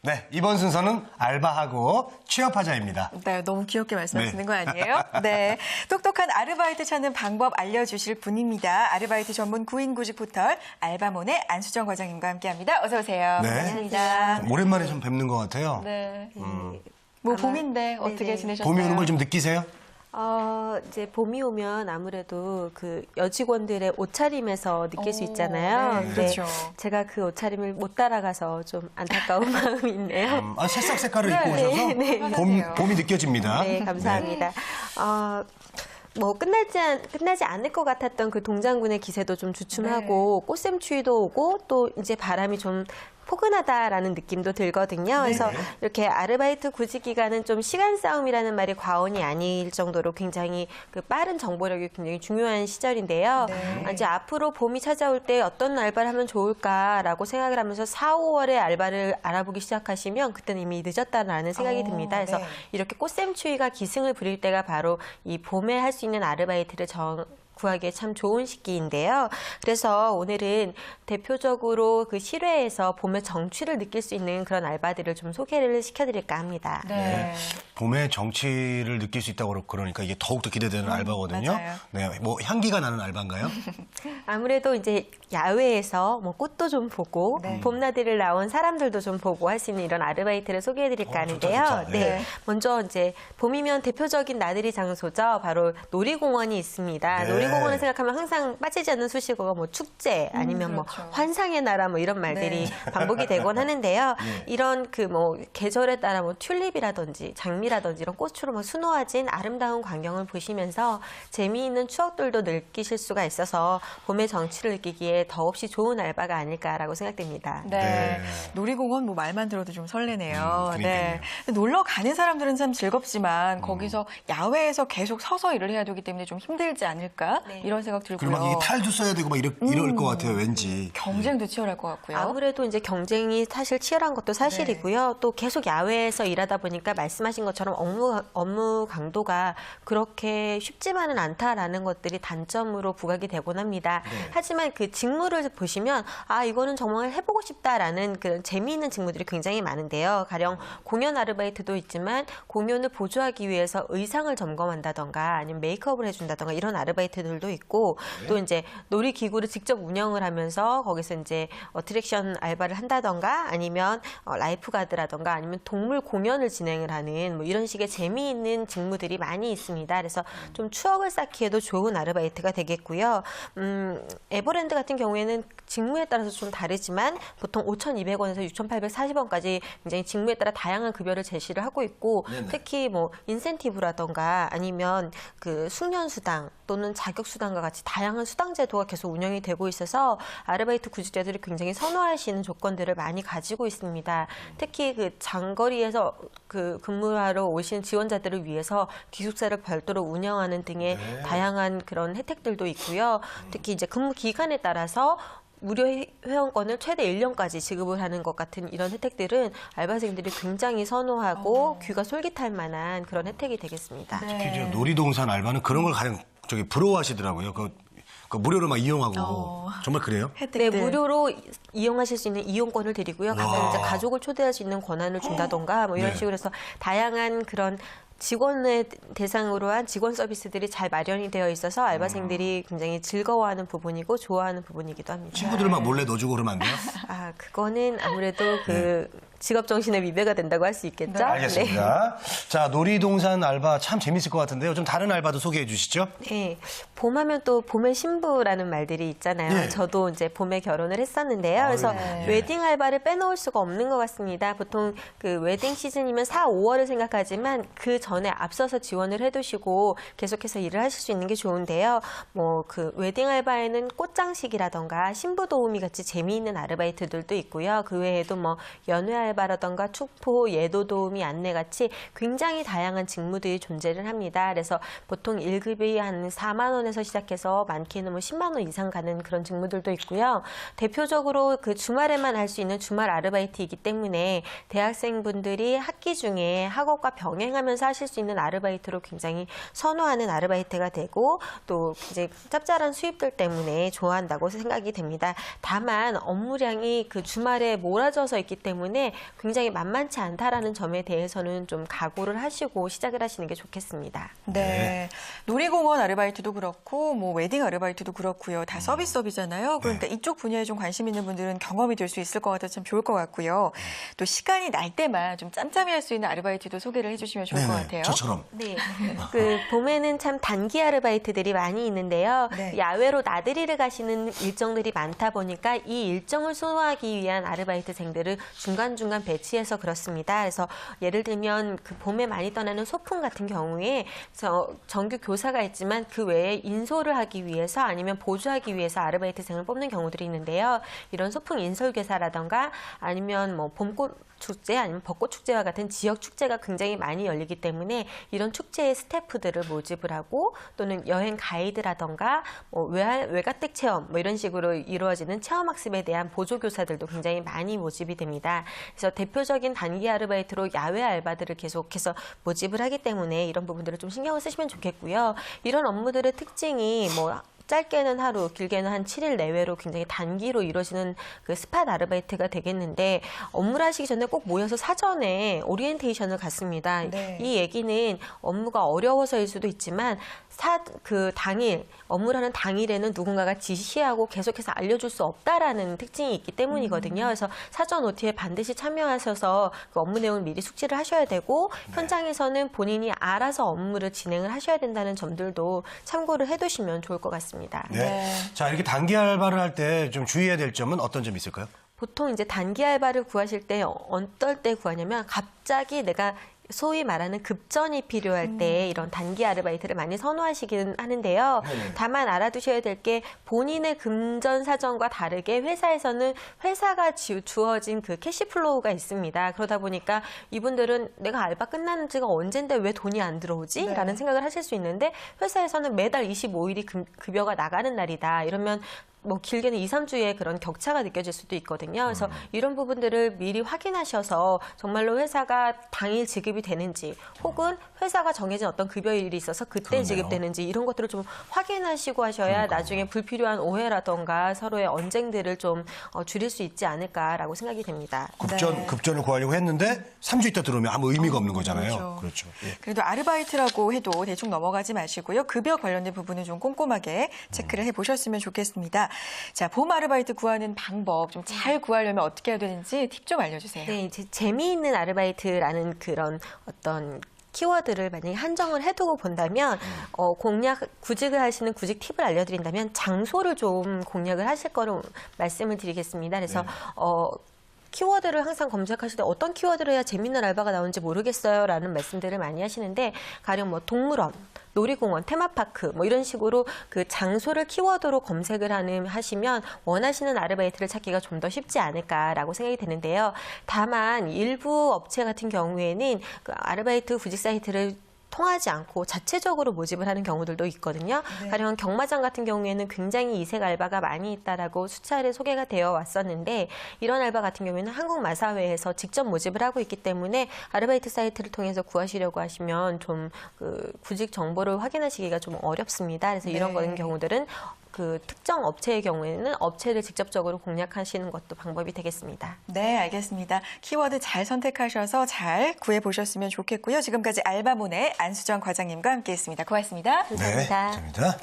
네, 이번 순서는 알바하고 취업하자입니다. 네, 너무 귀엽게 말씀하시는 거 아니에요? 네, 똑똑한 아르바이트 찾는 방법 알려주실 분입니다. 아르바이트 전문 구인구직 포털 알바몬의 안수정 과장님과 함께합니다. 어서 오세요. 네. 반갑습니다. 오랜만에 좀 뵙는 것 같아요. 네. 뭐 봄인데 어떻게 네네. 지내셨어요? 봄이 오는 걸 좀 느끼세요? 이제 봄이 오면 아무래도 그 여직원들의 옷차림에서 느낄 수 있잖아요. 네, 근데 그렇죠. 제가 그 옷차림을 못 따라가서 좀 안타까운 마음이 있네요. 새싹 색깔을 입고 네, 오셔서 네. 봄이 느껴집니다. 네, 감사합니다. 뭐 끝나지 않을 것 같았던 그 동장군의 기세도 좀 주춤하고 꽃샘추위도 오고 또 이제 바람이 좀 포근하다라는 느낌도 들거든요. 그래서 이렇게 아르바이트 구직 기간은 좀 시간 싸움이라는 말이 과언이 아닐 정도로 굉장히 그 빠른 정보력이 굉장히 중요한 시절인데요. 이제 앞으로 봄이 찾아올 때 어떤 알바를 하면 좋을까라고 생각을 하면서 4, 5월에 알바를 알아보기 시작하시면 그때는 이미 늦었다라는 생각이 듭니다. 그래서 네. 이렇게 꽃샘추위가 기승을 부릴 때가 바로 이 봄에 할 수 있는 아르바이트를 구하기에 참 좋은 시기인데요. 그래서 오늘은 대표적으로 그 실외에서 봄의 정취를 느낄 수 있는 그런 알바들을 좀 소개를 시켜드릴까 합니다. 네. 봄의 정취를 느낄 수 있다고 그러니까 이게 더욱더 기대되는 알바거든요. 맞아요. 네, 뭐 향기가 나는 알바인가요? 아무래도 이제 야외에서 뭐 꽃도 좀 보고 봄나들이를 나온 사람들도 좀 보고 할 수 있는 이런 아르바이트를 소개해드릴까 하는데요. 좋다. 네. 먼저 이제 봄이면 대표적인 나들이 장소죠. 바로 놀이공원이 있습니다. 네. 놀이공원을 생각하면 항상 빠지지 않는 수식어가 뭐 축제 아니면 뭐 그렇죠. 환상의 나라 뭐 이런 말들이 반복이 되곤 하는데요. 이런 그 뭐 계절에 따라 뭐 튤립이라든지 장미라든지 이런 꽃으로 막 수놓아진 아름다운 광경을 보시면서 재미있는 추억들도 느끼실 수가 있어서 봄의 정취를 느끼기에 더없이 좋은 알바가 아닐까라고 생각됩니다. 네. 네. 놀이공원 뭐 말만 들어도 좀 설레네요. 그러니까요. 네. 근데 놀러 가는 사람들은 참 즐겁지만 거기서 야외에서 계속 서서 일을 해야 되기 때문에 좀 힘들지 않을까? 네. 이런 생각 들고요. 그리고 막 이게 탈도 써야 되고 막 이럴 것 같아요, 왠지. 경쟁도 치열할 것 같고요. 아무래도 이제 경쟁이 사실 치열한 것도 사실이고요. 또 계속 야외에서 일하다 보니까 말씀하신 것처럼 업무 강도가 그렇게 쉽지만은 않다라는 것들이 단점으로 부각이 되곤 합니다. 하지만 그 직무를 보시면 이거는 정말 해보고 싶다라는 그런 재미있는 직무들이 굉장히 많은데요. 가령 공연 아르바이트도 있지만 공연을 보조하기 위해서 의상을 점검한다던가 아니면 메이크업을 해준다던가 이런 아르바이트들도 있고 또 이제 놀이기구를 직접 운영을 하면서 거기서 이제 어트랙션 알바를 한다던가 아니면 라이프가드라던가 아니면 동물 공연을 진행을 하는 뭐 이런 식의 재미있는 직무들이 많이 있습니다. 그래서 좀 추억을 쌓기에도 좋은 아르바이트가 되겠고요. 에버랜드 같은 경우에는 직무에 따라서 좀 다르지만 보통 5,200원에서 6,840원까지 굉장히 직무에 따라 다양한 급여를 제시를 하고 있고 특히 뭐 인센티브라던가 아니면 그 숙련수당 또는 자격수당과 같이 다양한 수당 제도가 계속 운영이 되고 있어서 아르바이트 구직자들이 굉장히 선호하시는 조건들을 많이 가지고 있습니다. 특히 그 장거리에서 그 근무하러 오신 지원자들을 위해서 기숙사를 별도로 운영하는 등의 다양한 그런 혜택들도 있고요. 특히 이제 근무 기간에 따라서 무료 회원권을 최대 1년까지 지급을 하는 것 같은 이런 혜택들은 알바생들이 굉장히 선호하고 귀가 솔깃할 만한 그런 혜택이 되겠습니다. 특히 저 놀이동산 알바는 그런 걸 가장 부러워하시더라고요. 그 무료로 막 이용하고. 정말 그래요? 네, 혜택들. 무료로 이용하실 수 있는 이용권을 드리고요. 가면 이제 가족을 초대할 수 있는 권한을 준다던가 뭐 이런 네. 식으로 해서 다양한 그런 직원을 대상으로 한 직원 서비스들이 잘 마련이 되어 있어서 알바생들이 굉장히 즐거워하는 부분이고 좋아하는 부분이기도 합니다. 친구들 막 몰래 넣어주고 그러면 안 돼요? 그거는 아무래도 그 직업 정신의 위배가 된다고 할 수 있겠죠? 네, 알겠습니다. 자, 놀이동산 알바 참 재밌을 것 같은데요. 좀 다른 알바도 소개해 주시죠. 네. 봄하면 또 봄의 신부라는 말들이 있잖아요. 네. 저도 이제 봄에 결혼을 했었는데요. 그래서 웨딩 알바를 빼놓을 수가 없는 것 같습니다. 보통 그 웨딩 시즌이면 4, 5월을 생각하지만 그 전에 앞서서 지원을 해두시고 계속해서 일을 하실 수 있는 게 좋은데요. 뭐 그 웨딩 알바에는 꽃장식이라던가 신부 도우미 같이 재미있는 아르바이트들도 있고요. 그 외에도 뭐 연회 알바라던가 축포, 예도 도우미, 안내 같이 굉장히 다양한 직무들이 존재를 합니다. 그래서 보통 1급이 한 4만 원에서 시작해서 많게는 뭐 10만 원 이상 가는 그런 직무들도 있고요. 대표적으로 그 주말에만 할 수 있는 주말 아르바이트이기 때문에 대학생분들이 학기 중에 학업과 병행하면서 하실 수 있는 아르바이트로 굉장히 선호하는 아르바이트가 되고 또 이제 짭짤한 수입들 때문에 좋아한다고 생각이 됩니다. 다만 업무량이 그 주말에 몰아져서 있기 때문에 굉장히 만만치 않다라는 점에 대해서는 좀 각오를 하시고 시작을 하시는 게 좋겠습니다. 네. 놀이공원 아르바이트도 그렇고 뭐 웨딩 아르바이트도 그렇고요. 다 서비스업이잖아요. 그러니까 이쪽 분야에 좀 관심 있는 분들은 경험이 될 수 있을 것 같아서 참 좋을 것 같고요. 또 시간이 날 때만 좀 짬짬이 할 수 있는 아르바이트도 소개를 해주시면 좋을 것 같아요. 저처럼. 네. 그 봄에는 참 단기 아르바이트들이 많이 있는데요. 네. 야외로 나들이를 가시는 일정들이 많다 보니까 이 일정을 소화하기 위한 아르바이트생들을 중간중간 배치해서 그렇습니다. 그래서 예를 들면 그 봄에 많이 떠나는 소풍 같은 경우에 정규 교사가 있지만 그 외에 인솔을 하기 위해서 아니면 보조하기 위해서 아르바이트생을 뽑는 경우들이 있는데요. 이런 소풍 인솔교사라던가 아니면 뭐 봄꽃 축제 아니면 벚꽃 축제와 같은 지역 축제가 굉장히 많이 열리기 때문에 이런 축제의 스태프들을 모집을 하고 또는 여행 가이드라던가 뭐 외가댁 체험 뭐 이런 식으로 이루어지는 체험학습에 대한 보조교사들도 굉장히 많이 모집이 됩니다. 그래서 대표적인 단기 아르바이트로 야외 알바들을 계속해서 모집을 하기 때문에 이런 부분들을 좀 신경을 쓰시면 좋겠고요. 이런 업무들의 특징이 뭐 짧게는 하루, 길게는 한 7일 내외로 굉장히 단기로 이루어지는 그 스팟 아르바이트가 되겠는데 업무를 하시기 전에 꼭 모여서 사전에 오리엔테이션을 갖습니다. 네. 이 얘기는 업무가 어려워서일 수도 있지만 그 당일, 업무를 하는 당일에는 누군가가 지시하고 계속해서 알려줄 수 없다라는 특징이 있기 때문이거든요. 그래서 사전 OT에 반드시 참여하셔서 그 업무 내용을 미리 숙지를 하셔야 되고 현장에서는 본인이 알아서 업무를 진행을 하셔야 된다는 점들도 참고를 해두시면 좋을 것 같습니다. 네. 네. 자, 이렇게 단기 알바를 할 때 좀 주의해야 될 점은 어떤 점이 있을까요? 보통 이제 단기 알바를 구하실 때 어떨 때 구하냐면 갑자기 내가 소위 말하는 급전이 필요할 때 이런 단기 아르바이트를 많이 선호하시긴 하는데요. 다만 알아두셔야 될 게 본인의 금전 사정과 다르게 회사에서는 회사가 주어진 그 캐시플로우가 있습니다. 그러다 보니까 이분들은 내가 알바 끝나는 지가 언젠데 왜 돈이 안 들어오지? 네. 라는 생각을 하실 수 있는데 회사에서는 매달 25일이 급여가 나가는 날이다. 이러면 뭐 길게는 2, 3주의 그런 격차가 느껴질 수도 있거든요. 그래서 이런 부분들을 미리 확인하셔서 정말로 회사가 당일 지급이 되는지 혹은 회사가 정해진 어떤 급여일이 있어서 그때 그러네요. 지급되는지 이런 것들을 좀 확인하시고 하셔야 나중에 불필요한 오해라던가 서로의 언쟁들을 좀 줄일 수 있지 않을까라고 생각이 됩니다. 급전을 구하려고 했는데 3주 있다 들어오면 아무 의미가 없는 거잖아요. 그렇죠. 예. 그래도 아르바이트라고 해도 대충 넘어가지 마시고요. 급여 관련된 부분은 좀 꼼꼼하게 체크를 해보셨으면 좋겠습니다. 자, 봄 아르바이트 구하는 방법 좀 잘 구하려면 어떻게 해야 되는지 팁 좀 알려주세요. 네, 이제 재미있는 아르바이트라는 그런 어떤 키워드를 만약에 한정을 해두고 본다면 구직을 하시는 구직 팁을 알려드린다면 장소를 좀 공략을 하실 거로 말씀을 드리겠습니다. 그래서 키워드를 항상 검색하실 때 어떤 키워드를 해야 재밌는 알바가 나오는지 모르겠어요 라는 말씀들을 많이 하시는데 가령 뭐 동물원, 놀이공원, 테마파크 뭐 이런 식으로 그 장소를 키워드로 검색을 하시면 원하시는 아르바이트를 찾기가 좀 더 쉽지 않을까라고 생각이 드는데요. 다만 일부 업체 같은 경우에는 그 아르바이트 구직 사이트를 통하지 않고 자체적으로 모집을 하는 경우들도 있거든요. 네. 가령 경마장 같은 경우에는 굉장히 이색 알바가 많이 있다라고 수차례 소개가 되어 왔었는데 이런 알바 같은 경우에는 한국마사회에서 직접 모집을 하고 있기 때문에 아르바이트 사이트를 통해서 구하시려고 하시면 좀 그 구직 정보를 확인하시기가 좀 어렵습니다. 그래서 이런 네. 경우들은 그 특정 업체의 경우에는 업체를 직접적으로 공략하시는 것도 방법이 되겠습니다. 네, 알겠습니다. 키워드 잘 선택하셔서 잘 구해보셨으면 좋겠고요. 지금까지 알바몬의 안수정 과장님과 함께했습니다. 고맙습니다. 감사합니다. 네, 감사합니다.